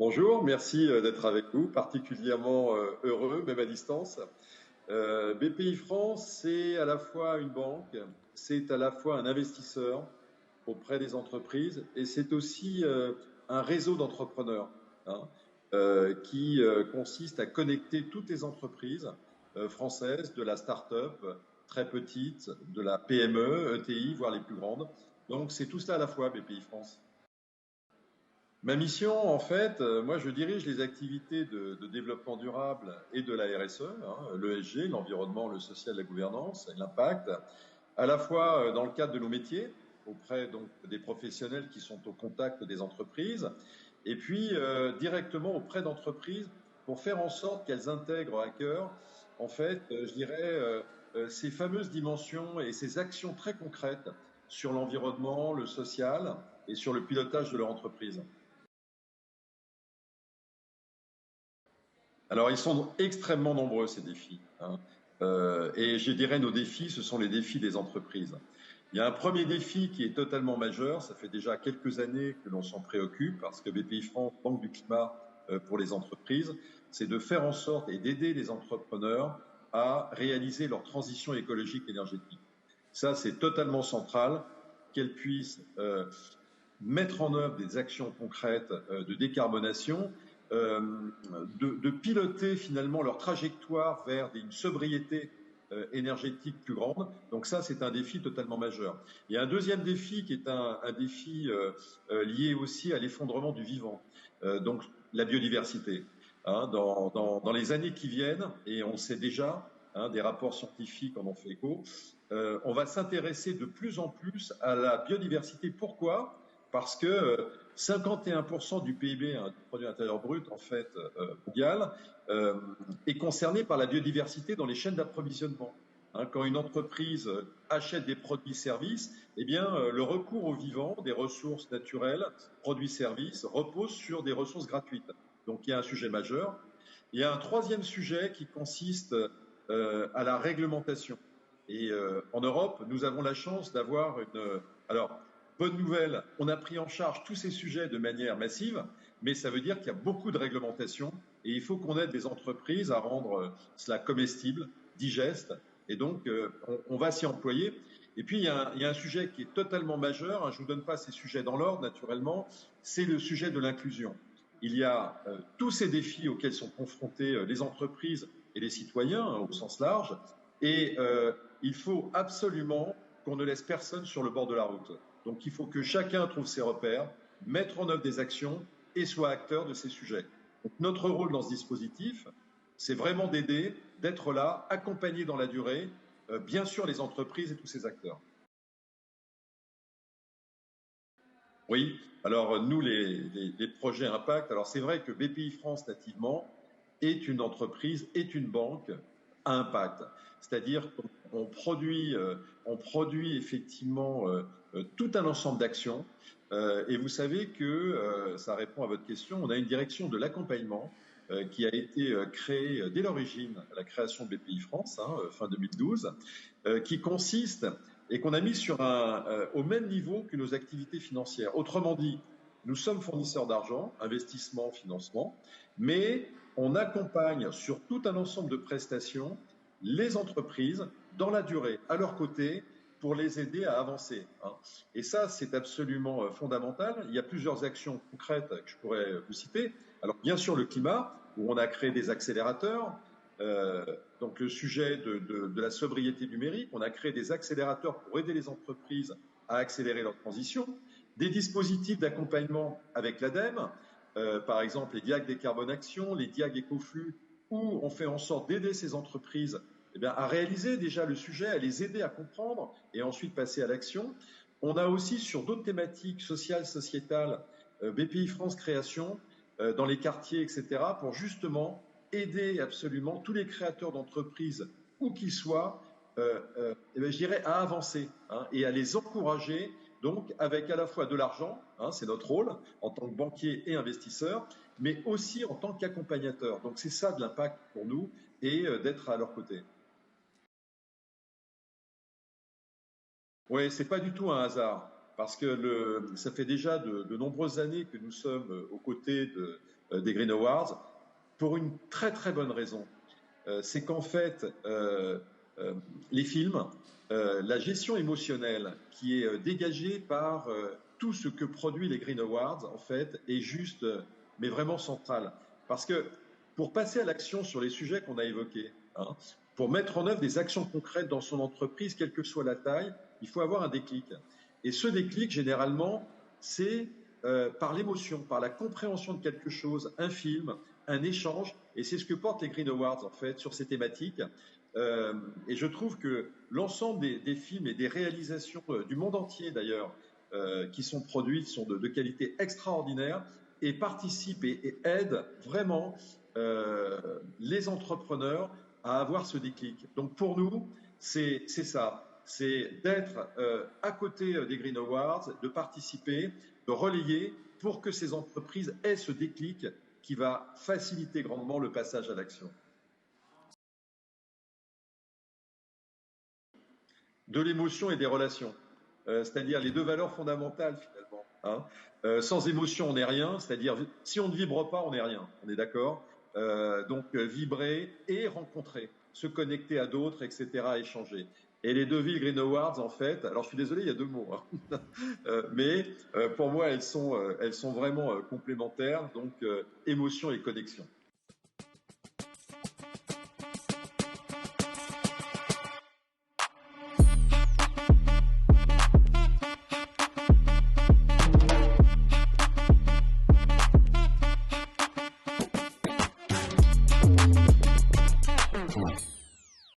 Bonjour, merci d'être avec vous, particulièrement heureux, même à distance. BPI France, c'est à la fois une banque, c'est à la fois un investisseur auprès des entreprises et c'est aussi un réseau d'entrepreneurs hein, qui consiste à connecter toutes les entreprises françaises, de la start-up très petite, de la PME, ETI, voire les plus grandes. Donc c'est tout cela à la fois, BPI France. Ma mission, en fait, moi je dirige les activités de développement durable et de la RSE, l'ESG, l'environnement, le social, la gouvernance et l'impact, à la fois dans le cadre de nos métiers, auprès donc des professionnels qui sont au contact des entreprises, et puis directement auprès d'entreprises pour faire en sorte qu'elles intègrent à cœur, en fait, je dirais, ces fameuses dimensions et ces actions très concrètes sur l'environnement, le social et sur le pilotage de leur entreprise. Alors, ils sont extrêmement nombreux, ces défis. Et je dirais, nos défis, ce sont les défis des entreprises. Il y a un premier défi qui est totalement majeur. Ça fait déjà quelques années que l'on s'en préoccupe parce que BPI France, Banque du climat pour les entreprises, c'est de faire en sorte et d'aider les entrepreneurs à réaliser leur transition écologique énergétique. Ça, c'est totalement central qu'elles puissent mettre en œuvre des actions concrètes de décarbonation, de piloter finalement leur trajectoire vers une sobriété énergétique plus grande. Donc ça, c'est un défi totalement majeur. Il y a un deuxième défi qui est un défi lié aussi à l'effondrement du vivant, donc la biodiversité. Dans les années qui viennent, et on sait déjà, des rapports scientifiques en ont fait écho, on va s'intéresser de plus en plus à la biodiversité. Pourquoi? Parce que 51% du PIB, du produit intérieur brut, en fait, mondial, est concerné par la biodiversité dans les chaînes d'approvisionnement. Quand une entreprise achète des produits-services, eh bien, le recours au vivant, des ressources naturelles, produits-services, repose sur des ressources gratuites. Donc, il y a un sujet majeur. Il y a un troisième sujet qui consiste à la réglementation. Et en Europe, nous avons la chance d'avoir une. Alors, bonne nouvelle, on a pris en charge tous ces sujets de manière massive, mais ça veut dire qu'il y a beaucoup de réglementations et il faut qu'on aide les entreprises à rendre cela comestible, digeste, et donc on va s'y employer. Et puis il y a un sujet qui est totalement majeur, je ne vous donne pas ces sujets dans l'ordre naturellement, c'est le sujet de l'inclusion. Il y a tous ces défis auxquels sont confrontés les entreprises et les citoyens au sens large, et il faut absolument qu'on ne laisse personne sur le bord de la route. Donc il faut que chacun trouve ses repères, mettre en œuvre des actions et soit acteur de ces sujets. Donc, notre rôle dans ce dispositif, c'est vraiment d'aider, d'être là, accompagner dans la durée, bien sûr les entreprises et tous ces acteurs. Oui, alors nous, les projets Impact, alors c'est vrai que BPI France nativement est une entreprise, est une banque à impact. C'est-à-dire qu'on produit effectivement tout un ensemble d'actions. Et vous savez que, ça répond à votre question, on a une direction de l'accompagnement qui a été créée dès l'origine, à la création de BPI France, fin 2012, qui consiste et qu'on a mis au même niveau que nos activités financières. Autrement dit, nous sommes fournisseurs d'argent, investissement, financement, mais on accompagne sur tout un ensemble de prestations les entreprises dans la durée, à leur côté, pour les aider à avancer. Et ça, c'est absolument fondamental. Il y a plusieurs actions concrètes que je pourrais vous citer. Alors, bien sûr, le climat, où on a créé des accélérateurs. Donc le sujet de la sobriété numérique, on a créé des accélérateurs pour aider les entreprises à accélérer leur transition, des dispositifs d'accompagnement avec l'ADEME, par exemple les DIAG Décarbonation, les DIAG Écoflux, où on fait en sorte d'aider ces entreprises à réaliser déjà le sujet, à les aider à comprendre et ensuite passer à l'action. On a aussi sur d'autres thématiques sociales, sociétales, BPI France Création, dans les quartiers, etc., pour justement aider absolument tous les créateurs d'entreprises, où qu'ils soient, je dirais, à avancer et à les encourager, donc avec à la fois de l'argent, c'est notre rôle en tant que banquier et investisseur, mais aussi en tant qu'accompagnateur. Donc c'est ça de l'impact pour nous et d'être à leur côté. Oui, c'est pas du tout un hasard, parce que ça fait déjà de nombreuses années que nous sommes aux côtés des Green Awards pour une très très bonne raison. C'est qu'en fait, les films, la gestion émotionnelle qui est dégagée par tout ce que produit les Green Awards, en fait, est juste, mais vraiment centrale. Parce que pour passer à l'action sur les sujets qu'on a évoqués, hein, pour mettre en œuvre des actions concrètes dans son entreprise, quelle que soit la taille, il faut avoir un déclic. Et ce déclic, généralement, c'est par l'émotion, par la compréhension de quelque chose, un film, un échange, et c'est ce que portent les Green Awards, en fait, sur ces thématiques. Et je trouve que l'ensemble des films et des réalisations du monde entier, d'ailleurs, qui sont produites sont de qualité extraordinaire et participent et aident vraiment les entrepreneurs à avoir ce déclic. Donc pour nous, c'est ça, c'est d'être à côté des Green Awards, de participer, de relayer pour que ces entreprises aient ce déclic qui va faciliter grandement le passage à l'action. De l'émotion et des relations, c'est-à-dire les deux valeurs fondamentales finalement. Hein. Sans émotion, on n'est rien, c'est-à-dire si on ne vibre pas, on n'est rien, on est d'accord. Donc vibrer et rencontrer, se connecter à d'autres, etc., échanger. Et les Deauville Green Awards, en fait, alors je suis désolé, il y a deux mots, hein, mais pour moi, elles sont vraiment complémentaires, donc émotion et connexion.